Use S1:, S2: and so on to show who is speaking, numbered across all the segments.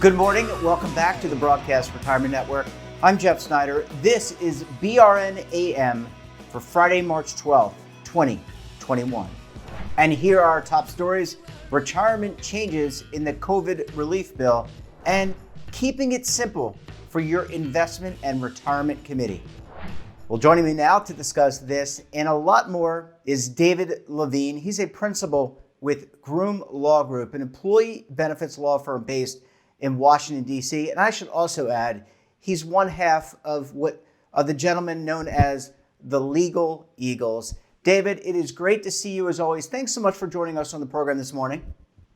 S1: Good morning. Welcome back to the Broadcast Retirement Network. I'm Jeff Snyder. This is BRN AM for Friday, March 12th, 2021. And here are our top stories: retirement changes in the COVID relief bill and keeping it simple for your investment and retirement committee. Well, joining me now to discuss this and a lot more is David Levine. He's a principal with Groom Law Group, an employee benefits law firm based in Washington, D.C. And I should also add, he's one half of the gentleman known as the Legal Eagles. David, it is great to see you as always. Thanks so much for joining us on the program this morning.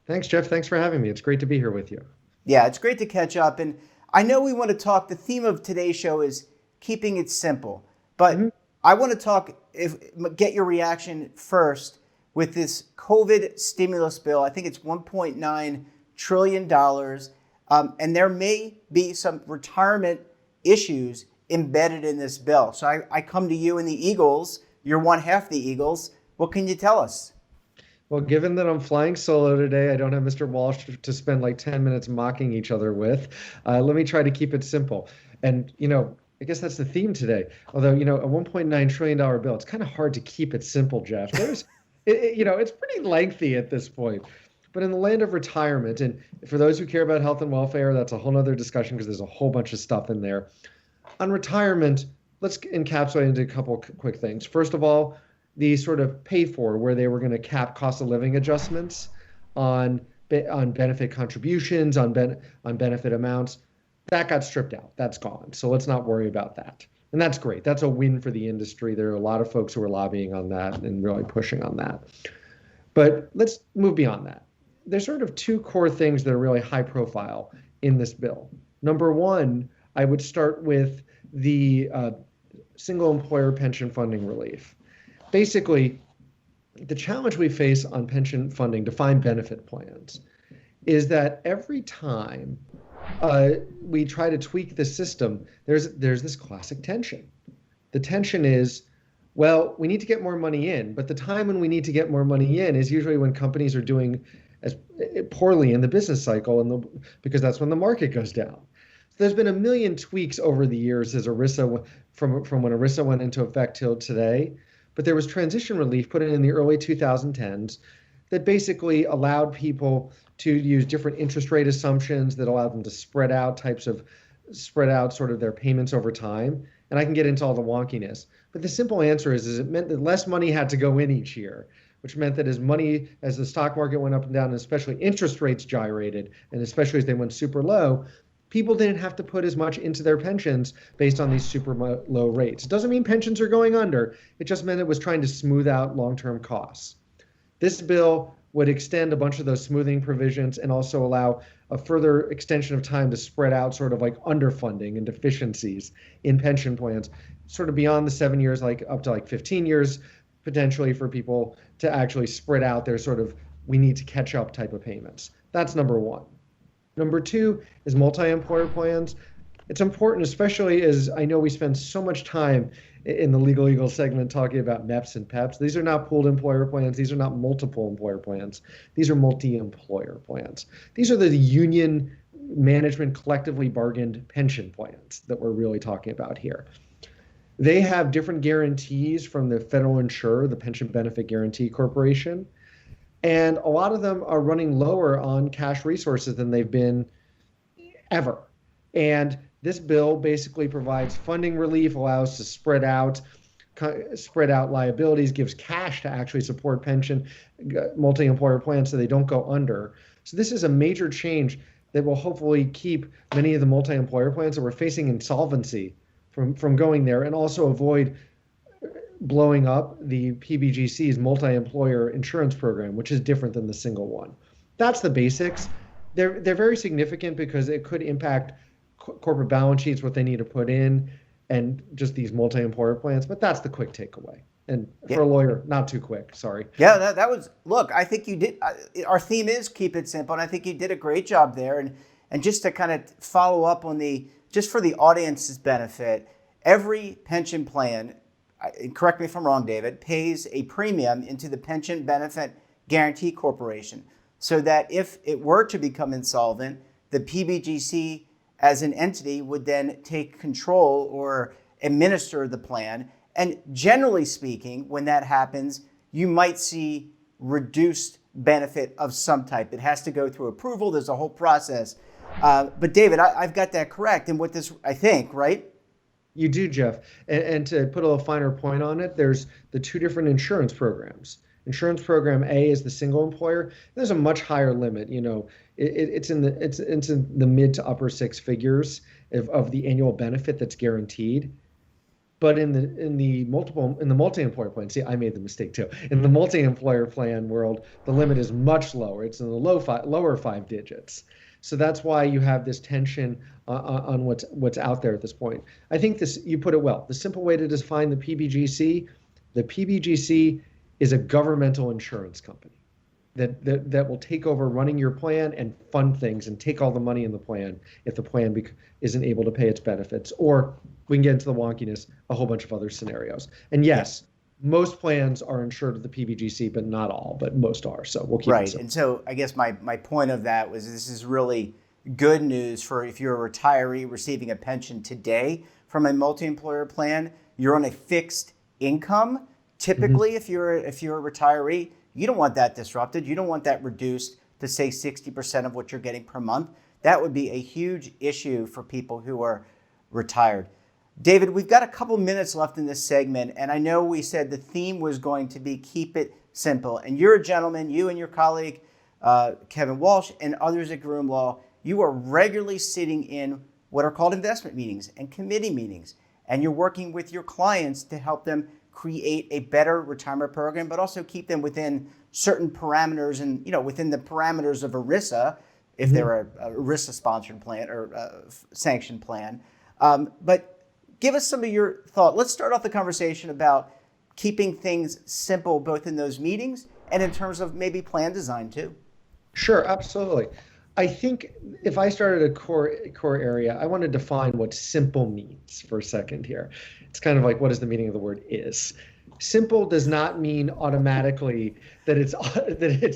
S2: Thanks, Jeff. Thanks for having me. It's great to be here with you.
S1: Yeah, it's great to catch up. And I know we want to talk, the theme of today's show is keeping it simple. But I want to get your reaction first with this COVID stimulus bill. I think it's $1.9 trillion. And there may be some retirement issues embedded in this bill. So I come to you and the Eagles. You're one half the Eagles. What can you tell us?
S2: Well, given that I'm flying solo today, I don't have Mr. Walsh to spend like 10 minutes mocking each other with. Let me try to keep it simple. And, I guess that's the theme today. Although, a $1.9 trillion bill, it's kind of hard to keep it simple, Jeff. It's pretty lengthy at this point. But in the land of retirement, and for those who care about health and welfare, that's a whole other discussion because there's a whole bunch of stuff in there. On retirement, let's encapsulate into a couple quick things. First of all, the sort of pay for where they were going to cap cost of living adjustments on benefit contributions, on benefit amounts, that got stripped out. That's gone. So let's not worry about that. And that's great. That's a win for the industry. There are a lot of folks who are lobbying on that and really pushing on that. But let's move beyond that. There's sort of two core things that are really high profile in this bill. Number one, I would start with the single employer pension funding relief. Basically, the challenge we face on pension funding, defined benefit plans, is that every time we try to tweak the system, there's this classic tension. The tension is, well, we need to get more money in, but the time when we need to get more money in is usually when companies are doing as poorly in the business cycle, because that's when the market goes down. So there's been a million tweaks over the years as ERISA, from when ERISA went into effect till today. But there was transition relief put in the early 2010s that basically allowed people to use different interest rate assumptions that allowed them to spread out sort of their payments over time. And I can get into all the wonkiness. But the simple answer is it meant that less money had to go in each year, which meant that as the stock market went up and down, and especially interest rates gyrated, and especially as they went super low, people didn't have to put as much into their pensions based on these super low rates. It doesn't mean pensions are going under. It just meant it was trying to smooth out long-term costs. This bill would extend a bunch of those smoothing provisions and also allow a further extension of time to spread out sort of like underfunding and deficiencies in pension plans, sort of beyond the 7 years, like up to like 15 years, potentially for people to actually spread out their sort of we need to catch up type of payments. That's number one. Number two is multi-employer plans. It's important, especially as I know we spend so much time in the Legal Eagle segment talking about MEPs and PEPs. These are not pooled employer plans. These are not multiple employer plans. These are multi-employer plans. These are the union management collectively bargained pension plans that we're really talking about here. They have different guarantees from the federal insurer, the Pension Benefit Guaranty Corporation, and a lot of them are running lower on cash resources than they've been ever. And this bill basically provides funding relief, allows to spread out liabilities, gives cash to actually support pension multi-employer plans so they don't go under. So this is a major change that will hopefully keep many of the multi-employer plans that were facing insolvency from going there, and also avoid blowing up the PBGC's multi-employer insurance program, which is different than the single one. That's the basics. They're very significant because it could impact corporate balance sheets, what they need to put in, and just these multi-employer plans. But that's the quick takeaway. And for a lawyer, not too quick. Sorry.
S1: Yeah, that was, look, I think you did. Our theme is keep it simple. And I think you did a great job there. And just to kind of follow up on just for the audience's benefit, every pension plan, correct me if I'm wrong, David, pays a premium into the Pension Benefit Guaranty Corporation so that if it were to become insolvent, the PBGC as an entity would then take control or administer the plan. And generally speaking, when that happens, you might see reduced benefit of some type. It has to go through approval. There's a whole process. But David, I've got that correct. And what this, I think, right?
S2: You do, Jeff. And to put a little finer point on it, there's the two different insurance programs. Insurance program A is the single employer. There's a much higher limit. It's in the mid to upper six figures of the annual benefit that's guaranteed. But in the multi-employer plan, see, I made the mistake too. In the multi-employer plan world, the limit is much lower. It's in the lower five digits. So that's why you have this tension on what's out there at this point. I think you put it well. The simple way to define the PBGC is a governmental insurance company that will take over running your plan and fund things and take all the money in the plan if the plan isn't able to pay its benefits. Or we can get into the wonkiness, a whole bunch of other scenarios. And yes, most plans are insured with the PBGC, but not all, but most are. So we'll keep it simple.
S1: And so I guess my point of that was this is really good news for if you're a retiree receiving a pension today from a multi-employer plan. You're on a fixed income. Typically, if you're a retiree, you don't want that disrupted. You don't want that reduced to say 60% of what you're getting per month. That would be a huge issue for people who are retired. David, we've got a couple minutes left in this segment, and I know we said the theme was going to be keep it simple. And you're a gentleman, you and your colleague, Kevin Walsh, and others at Groom Law, you are regularly sitting in what are called investment meetings and committee meetings, and you're working with your clients to help them create a better retirement program, but also keep them within certain parameters and, within the parameters of ERISA, if they're a ERISA-sponsored plan or sanctioned plan. But give us some of your thought. Let's start off the conversation about keeping things simple, both in those meetings and in terms of maybe plan design too.
S2: Sure, absolutely. I think if I started a core area, I want to define what simple means for a second here. It's kind of like, what is the meaning of the word is? Simple does not mean automatically that it's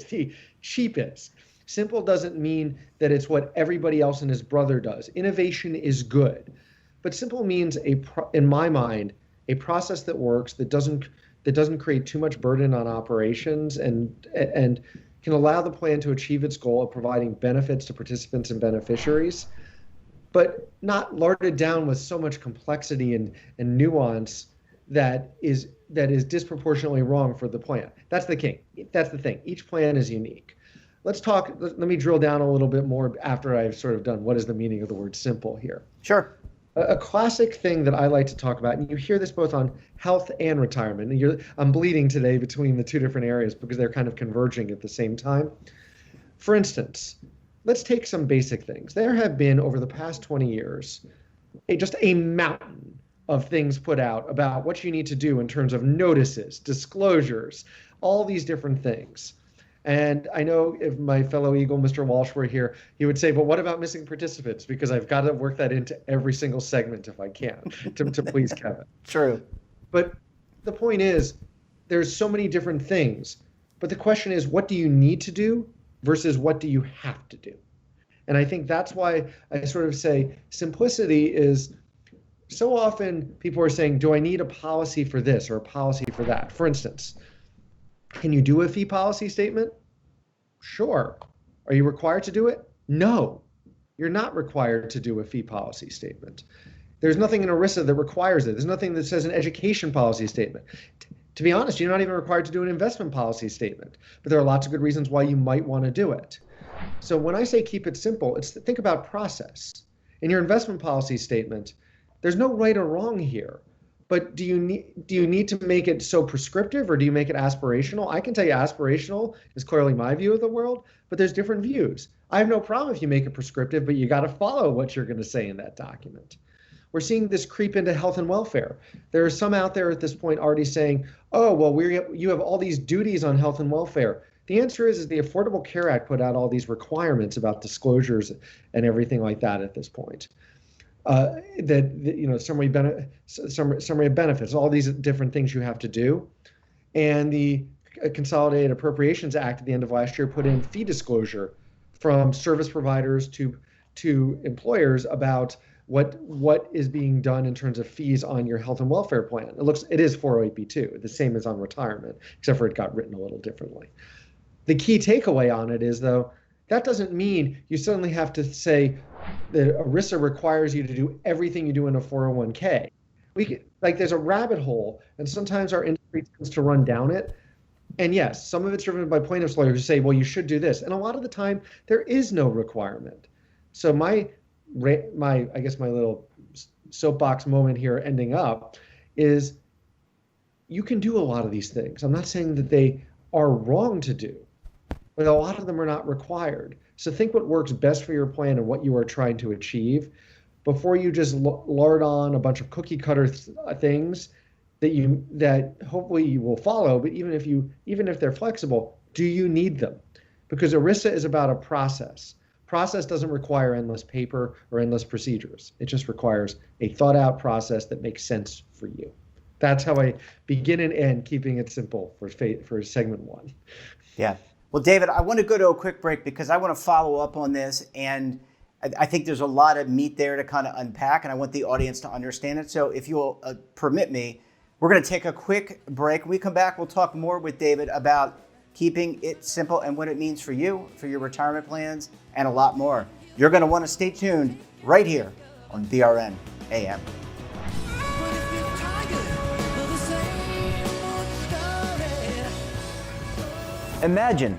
S2: the cheapest. Simple doesn't mean that it's what everybody else and his brother does. Innovation is good. But simple means, in my mind, a process that works, that doesn't create too much burden on operations and can allow the plan to achieve its goal of providing benefits to participants and beneficiaries, but not larded down with so much complexity and nuance that is disproportionately wrong for the plan. That's the thing. Each plan is unique. Let me drill down a little bit more after I've sort of done what is the meaning of the word simple here.
S1: Sure.
S2: A classic thing that I like to talk about, and you hear this both on health and retirement, and I'm bleeding today between the two different areas because they're kind of converging at the same time. For instance, let's take some basic things. There have been, over the past 20 years, just a mountain of things put out about what you need to do in terms of notices, disclosures, all these different things. And I know if my fellow Eagle, Mr. Walsh, were here, he would say, but what about missing participants? Because I've got to work that into every single segment if I can to please Kevin.
S1: True.
S2: But the point is, there's so many different things. But the question is, what do you need to do versus what do you have to do? And I think that's why I sort of say simplicity is, so often people are saying, do I need a policy for this or a policy for that? For instance, can you do a fee policy statement? Sure. Are you required to do it? No, you're not required to do a fee policy statement. There's nothing in ERISA that requires it. There's nothing that says an education policy statement. To be honest, you're not even required to do an investment policy statement, but there are lots of good reasons why you might want to do it. So when I say keep it simple, it's to think about process. In your investment policy statement, there's no right or wrong here. But do you need to make it so prescriptive, or do you make it aspirational? I can tell you aspirational is clearly my view of the world, but there's different views. I have no problem if you make it prescriptive, but you got to follow what you're going to say in that document. We're seeing this creep into health and welfare. There are some out there at this point already saying, oh, well, you have all these duties on health and welfare. The answer is the Affordable Care Act put out all these requirements about disclosures and everything like that at this point. Summary of benefits, all these different things you have to do. And the Consolidated Appropriations Act at the end of last year put in fee disclosure from service providers to to employers about what is being done in terms of fees on your health and welfare plan. It is 408b2, the same as on retirement, except for it got written a little differently. The key takeaway on it is, though, that doesn't mean you suddenly have to say that ERISA requires you to do everything you do in a 401k. There's a rabbit hole, and sometimes our industry tends to run down it. And yes, some of it's driven by plaintiffs lawyers who say, well, you should do this. And a lot of the time, there is no requirement. So my little soapbox moment here ending up is you can do a lot of these things. I'm not saying that they are wrong to do, but a lot of them are not required. So think what works best for your plan and what you are trying to achieve before you just lard on a bunch of cookie cutter things that hopefully you will follow. But even if they're flexible, do you need them? Because ERISA is about a process. Process doesn't require endless paper or endless procedures. It just requires a thought out process that makes sense for you. That's how I begin and end, keeping it simple for segment one.
S1: Yeah. Well, David, I want to go to a quick break because I want to follow up on this, and I think there's a lot of meat there to kind of unpack, and I want the audience to understand it. So if you'll permit me, we're going to take a quick break. When we come back, we'll talk more with David about keeping it simple and what it means for you, for your retirement plans, and a lot more. You're going to want to stay tuned right here on BRN AM. Imagine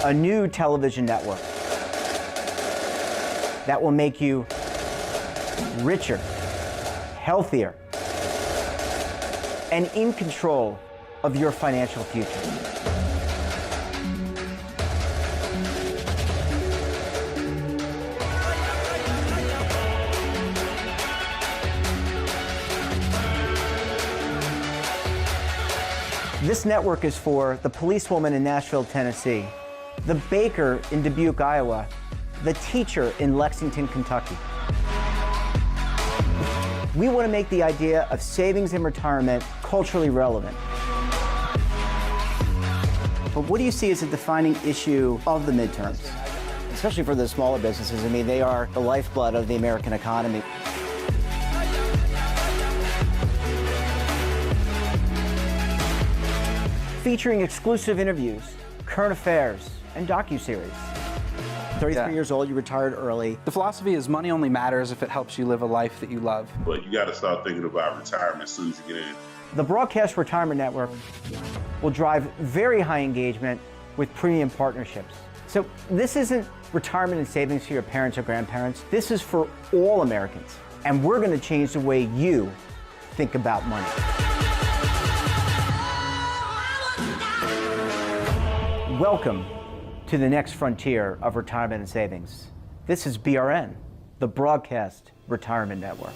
S1: a new television network that will make you richer, healthier, and in control of your financial future. This network is for the policewoman in Nashville, Tennessee, the baker in Dubuque, Iowa, the teacher in Lexington, Kentucky. We want to make the idea of savings and retirement culturally relevant. But what do you see as a defining issue of the midterms, especially for the smaller businesses? I mean, they are the lifeblood of the American economy. Featuring exclusive interviews, current affairs, and docuseries. 33 years old, you retired early.
S3: The philosophy is money only matters if it helps you live a life that you love.
S4: But you got to start thinking about retirement as soon as you get in.
S1: The Broadcast Retirement Network will drive very high engagement with premium partnerships. So this isn't retirement and savings for your parents or grandparents. This is for all Americans. And we're going to change the way you think about money. Welcome to the next frontier of retirement and savings. This is BRN, the Broadcast Retirement Network.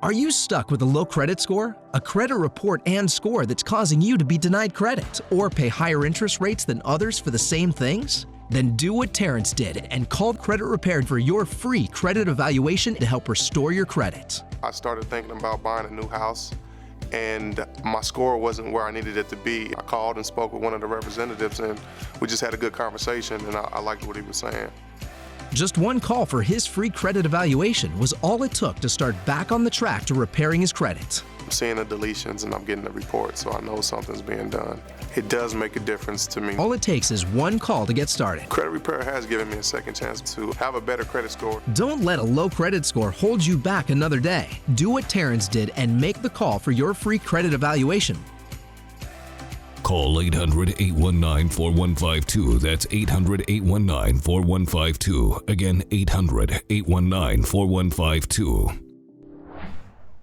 S5: Are you stuck with a low credit score, a credit report and score that's causing you to be denied credit or pay higher interest rates than others for the same things? Then do what Terrence did and call Credit Repaired for your free credit evaluation to help restore your credit.
S6: I started thinking about buying a new house, and my score wasn't where I needed it to be. I called and spoke with one of the representatives, and we just had a good conversation, and I liked what he was saying.
S5: Just one call for his free credit evaluation was all it took to start back on the track to repairing his credit.
S6: I'm seeing the deletions and I'm getting the report, so I know something's being done. It does make a difference to me.
S5: All it takes is one call to get started.
S6: Credit Repair has given me a second chance to have a better credit score.
S5: Don't let a low credit score hold you back another day. Do what Terrence did and make the call for your free credit evaluation.
S7: Call 800-819-4152. That's 800-819-4152. Again, 800-819-4152.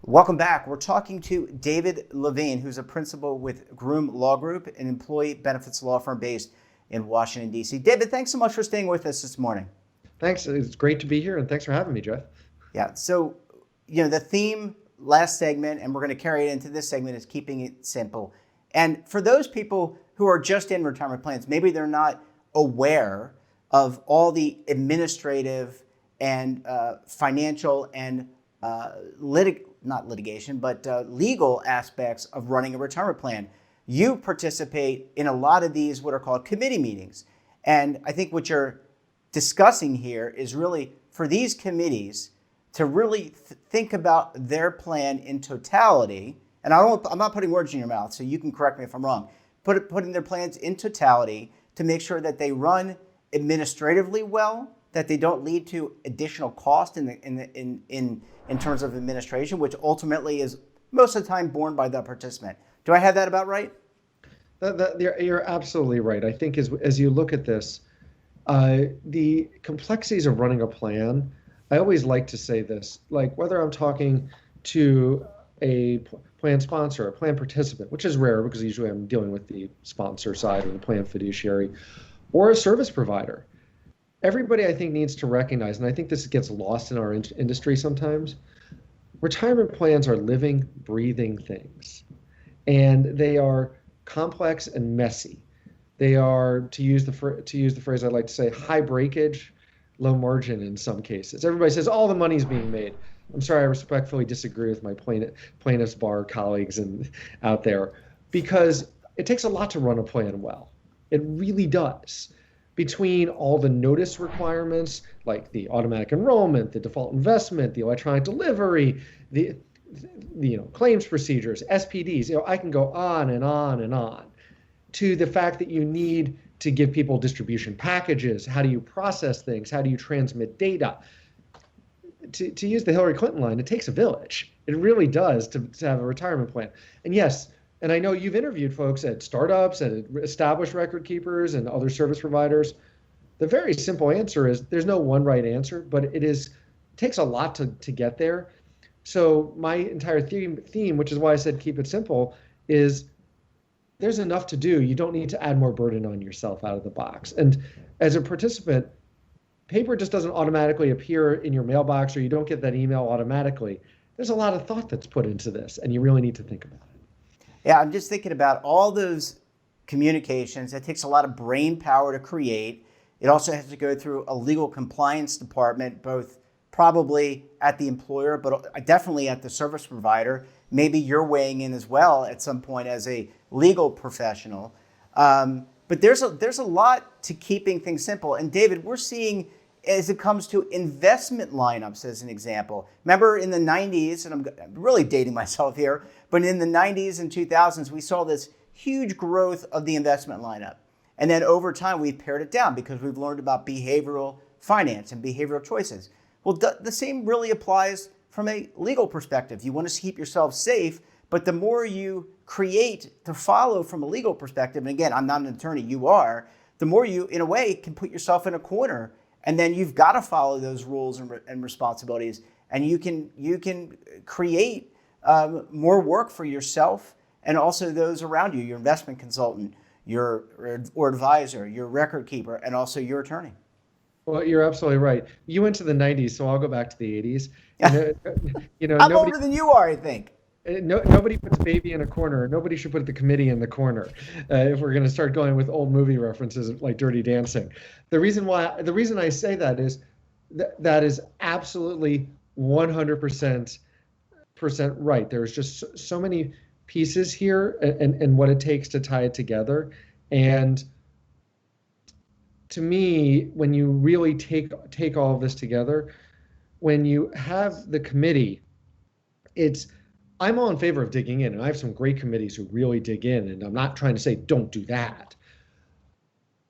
S1: Welcome back. We're talking to David Levine, who's a principal with Groom Law Group, an employee benefits law firm based in Washington, D.C. David, thanks so much for staying with us this morning.
S2: Thanks. It's great to be here, and thanks for having me, Jeff.
S1: Yeah. So, the theme last segment, and we're going to carry it into this segment, is keeping it simple. And for those people who are just in retirement plans, maybe they're not aware of all the administrative and financial and legal aspects of running a retirement plan. You participate in a lot of these what are called committee meetings. And I think what you're discussing here is really for these committees to really think about their plan in totality. And I'm not putting words in your mouth, so you can correct me if I'm wrong. Putting their plans in totality to make sure that they run administratively well, that they don't lead to additional cost in terms of administration, which ultimately is most of the time borne by the participant. Do I have that about right?
S2: You're absolutely right. I think as you look at this, the complexities of running a plan, I always like to say this, like whether I'm talking to a plan sponsor, a plan participant, which is rare because usually I'm dealing with the sponsor side or the plan fiduciary, or a service provider. Everybody, I think, needs to recognize, and I think this gets lost in our industry sometimes, retirement plans are living, breathing things. And they are complex and messy. They are, to use the phrase I like to say, high breakage, low margin in some cases. Everybody says all the money's being made. I'm sorry, I respectfully disagree with my plaintiffs bar colleagues out there, because it takes a lot to run a plan well. It really does. Between all the notice requirements, like the automatic enrollment, the default investment, the electronic delivery, the claims procedures, SPDs, I can go on and on and on, to the fact that you need to give people distribution packages. How do you process things? How do you transmit data? To use the Hillary Clinton line, it takes a village. It really does to have a retirement plan. And yes, and I know you've interviewed folks at startups and established record keepers and other service providers. The very simple answer is there's no one right answer, but it takes a lot to get there. So my entire theme, which is why I said keep it simple, is there's enough to do. You don't need to add more burden on yourself out of the box. And as a participant, paper just doesn't automatically appear in your mailbox, or you don't get that email automatically. There's a lot of thought that's put into this, and you really need to think about it.
S1: Yeah, I'm just thinking about all those communications. It takes a lot of brain power to create. It also has to go through a legal compliance department, both probably at the employer, but definitely at the service provider. Maybe you're weighing in as well at some point as a legal professional. But there's a lot to keeping things simple. And David, we're seeing as it comes to investment lineups, as an example. Remember in the 90s, and I'm really dating myself here, but in the 90s and 2000s, we saw this huge growth of the investment lineup. And then over time, we've pared it down because we've learned about behavioral finance and behavioral choices. Well, the same really applies from a legal perspective. You want to keep yourself safe, but the more you create to follow from a legal perspective, and again, I'm not an attorney, you are, the more you, in a way, can put yourself in a corner. And then you've got to follow those rules and responsibilities, and you can create more work for yourself and also those around you, your investment consultant, your advisor, your record keeper, and also your attorney.
S2: Well, you're absolutely right. You went to the 90s, so I'll go back to the 80s.
S1: I'm older than you are, I think.
S2: Nobody puts baby in a corner. Nobody should put the committee in the corner. If we're going to start going with old movie references like Dirty Dancing, the reason I say that is that is absolutely 100% right. There's just so many pieces here, and what it takes to tie it together. And to me, when you really take all of this together, when you have the committee, I'm all in favor of digging in, and I have some great committees who really dig in, and I'm not trying to say don't do that.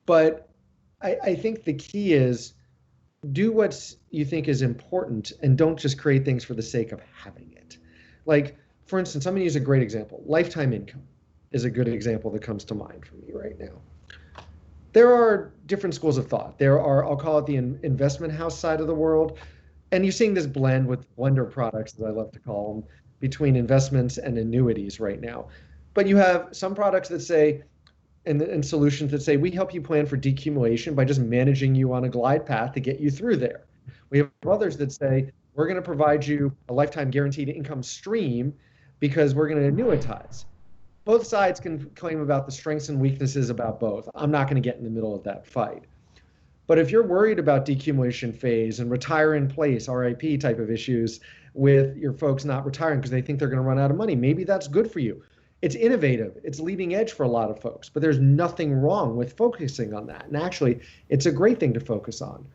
S2: But I think the key is do what you think is important and don't just create things for the sake of having it. Like, for instance, I'm going to use a great example. Lifetime income is a good example that comes to mind for me right now. There are different schools of thought. There are, I'll call it the investment house side of the world, and you're seeing this blend with blender products, as I love to call them, between investments and annuities right now. But you have some products that say, and solutions that say, we help you plan for decumulation by just managing you on a glide path to get you through there. We have others that say, we're going to provide you a lifetime guaranteed income stream because we're going to annuitize. Both sides can claim about the strengths and weaknesses about both. I'm not going to get in the middle of that fight. But if you're worried about decumulation phase and retire in place, RIP type of issues with your folks not retiring because they think they're going to run out of money, maybe that's good for you. It's innovative. It's leading edge for a lot of folks, but there's nothing wrong with focusing on that. And actually, it's a great thing to focus on.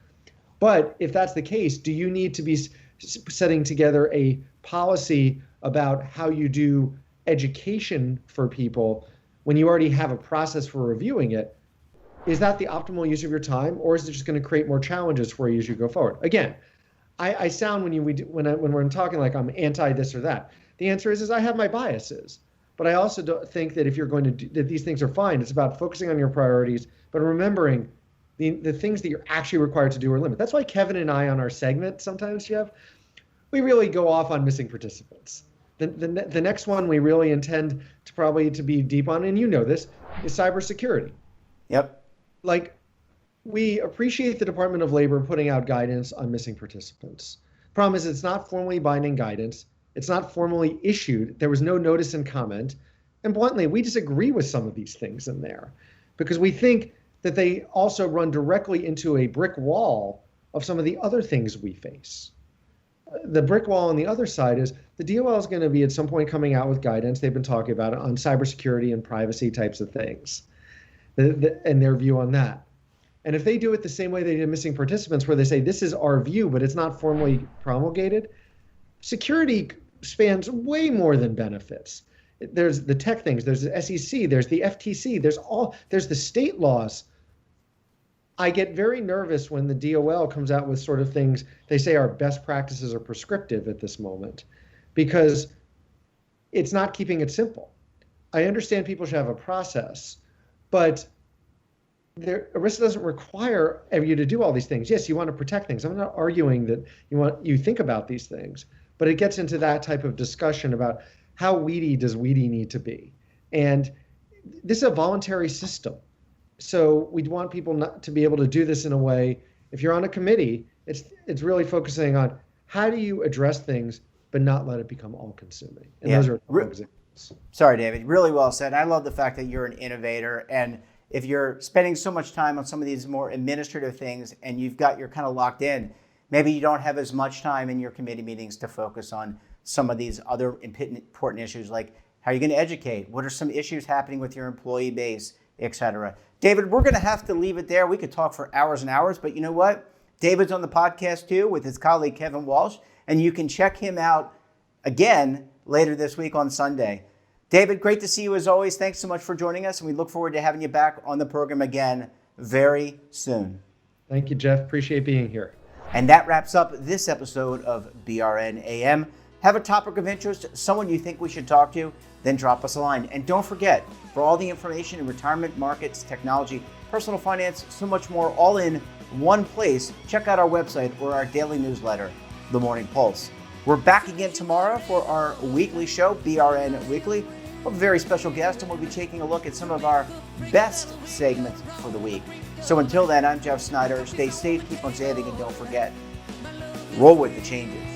S2: But if that's the case, do you need to be setting together a policy about how you do education for people when you already have a process for reviewing it? Is that the optimal use of your time, or is it just going to create more challenges for you as you go forward? Again, I sound when we're talking like I'm anti this or that. The answer is I have my biases, but I also don't think that if you're going to that these things are fine. It's about focusing on your priorities, but remembering the things that you're actually required to do are limited. That's why Kevin and I on our segment sometimes, Jeff, we really go off on missing participants. The next one we really intend to probably to be deep on, and you know this, is cybersecurity.
S1: Yep.
S2: Like, we appreciate the Department of Labor putting out guidance on missing participants. Problem is, it's not formally binding guidance. It's not formally issued. There was no notice and comment. And bluntly, we disagree with some of these things in there because we think that they also run directly into a brick wall of some of the other things we face. The brick wall on the other side is the DOL is going to be at some point coming out with guidance. They've been talking about it on cybersecurity and privacy types of things, and their view on that. And if they do it the same way they did missing participants, where they say this is our view, but it's not formally promulgated, security spans way more than benefits. There's the tech things, there's the SEC, there's the FTC, there's the state laws. I get very nervous when the DOL comes out with sort of things they say are best practices or prescriptive at this moment, because it's not keeping it simple. I understand people should have a process, but ERISA doesn't require you to do all these things. Yes, you want to protect things. I'm not arguing that you think about these things, but it gets into that type of discussion about how weedy does weedy need to be. And this is a voluntary system. So we'd want people not to be able to do this in a way, if you're on a committee, it's really focusing on how do you address things, but not let it become all-consuming. And those are examples.
S1: Sorry, David. Really well said. I love the fact that you're an innovator. And if you're spending so much time on some of these more administrative things and you're kind of locked in, maybe you don't have as much time in your committee meetings to focus on some of these other important issues, like how are you going to educate? What are some issues happening with your employee base, et cetera? David, we're going to have to leave it there. We could talk for hours and hours, but you know what? David's on the podcast too with his colleague Kevin Walsh, and you can check him out again later this week on Sunday. David, great to see you as always. Thanks so much for joining us, and we look forward to having you back on the program again very soon.
S2: Thank you, Jeff. Appreciate being here.
S1: And that wraps up this episode of BRN AM. Have a topic of interest, someone you think we should talk to, then drop us a line. And don't forget, for all the information in retirement, markets, technology, personal finance, so much more, all in one place, check out our website or our daily newsletter, The Morning Pulse. We're back again tomorrow for our weekly show, BRN Weekly. We have a very special guest, and we'll be taking a look at some of our best segments for the week. So until then, I'm Jeff Snyder. Stay safe, keep on saving, and don't forget, roll with the changes.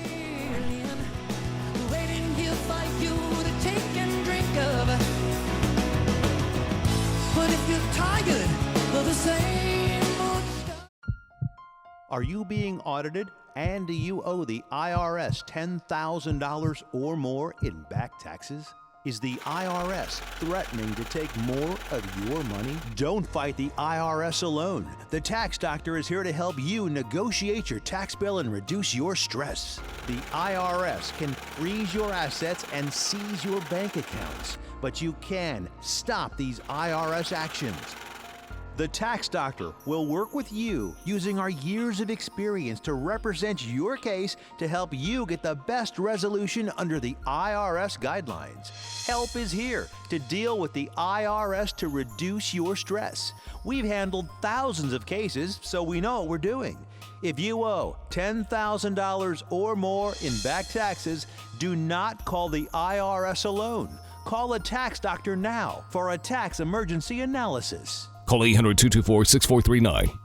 S8: Are you being audited and do you owe the IRS $10,000 or more in back taxes? Is the IRS threatening to take more of your money? Don't fight the IRS alone. The Tax Doctor is here to help you negotiate your tax bill and reduce your stress. The IRS can freeze your assets and seize your bank accounts, but you can stop these IRS actions. The Tax Doctor will work with you using our years of experience to represent your case to help you get the best resolution under the IRS guidelines. Help is here to deal with the IRS to reduce your stress. We've handled thousands of cases, so we know what we're doing. If you owe $10,000 or more in back taxes, do not call the IRS alone. Call a Tax Doctor now for a tax emergency analysis.
S7: Call 800-224-6439.